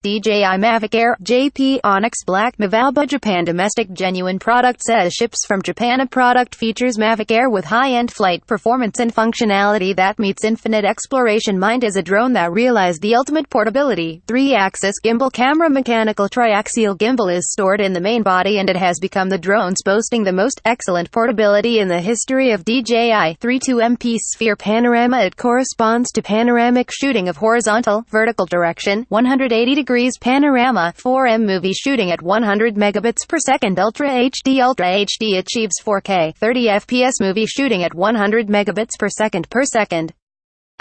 DJI Mavic Air, JP Onyx Black, MAVAB Japan Domestic genuine product says ships from Japan. A product features Mavic Air with high-end flight performance and functionality that meets infinite exploration. Mind is a drone that realized the ultimate portability. 3-axis gimbal camera. Mechanical triaxial gimbal is stored in the main body and it has become the drone's boasting the most excellent portability in the history of DJI. 32MP Sphere Panorama It corresponds to panoramic shooting of horizontal, vertical direction, 180 degrees panorama. 4M movie shooting at 100 megabits per second. Ultra HD achieves 4K 30 FPS movie shooting at 100 megabits per second.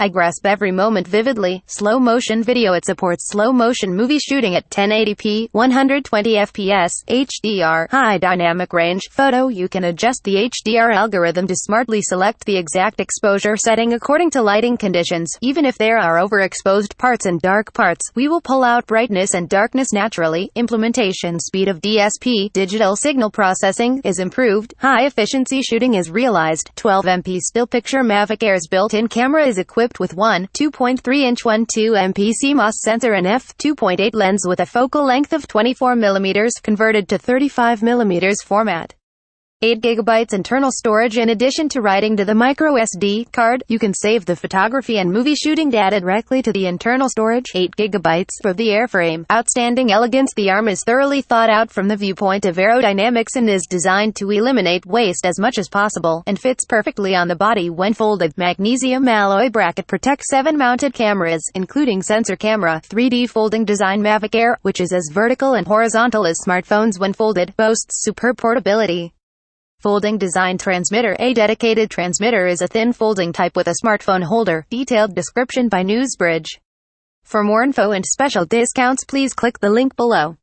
I grasp every moment vividly. Slow motion video. It supports slow motion movie shooting at 1080p, 120 fps, HDR, high dynamic range. Photo. You can adjust the HDR algorithm to smartly select the exact exposure setting according to lighting conditions. Even if there are overexposed parts and dark parts, we will pull out brightness and darkness naturally. Implementation speed of DSP, digital signal processing, is improved. High efficiency shooting is realized. 12MP still picture. Mavic Air's built-in camera is equipped with one 2.3-inch 12MP CMOS sensor and f2.8 lens with a focal length of 24 mm converted to 35 mm format. 8 GB internal storage. In addition to writing to the microSD card, you can save the photography and movie shooting data directly to the internal storage. 8 GB for the airframe. Outstanding elegance. The arm is thoroughly thought out from the viewpoint of aerodynamics and is designed to eliminate waste as much as possible, and fits perfectly on the body when folded. Magnesium alloy bracket protects 7 mounted cameras, including sensor camera. 3D folding design. Mavic Air, which is as vertical and horizontal as smartphones when folded, boasts superb portability. Folding design. Transmitter. A dedicated transmitter is a thin folding type with a smartphone holder. Detailed description by Newsbridge. For more info and special discounts, please click the link below.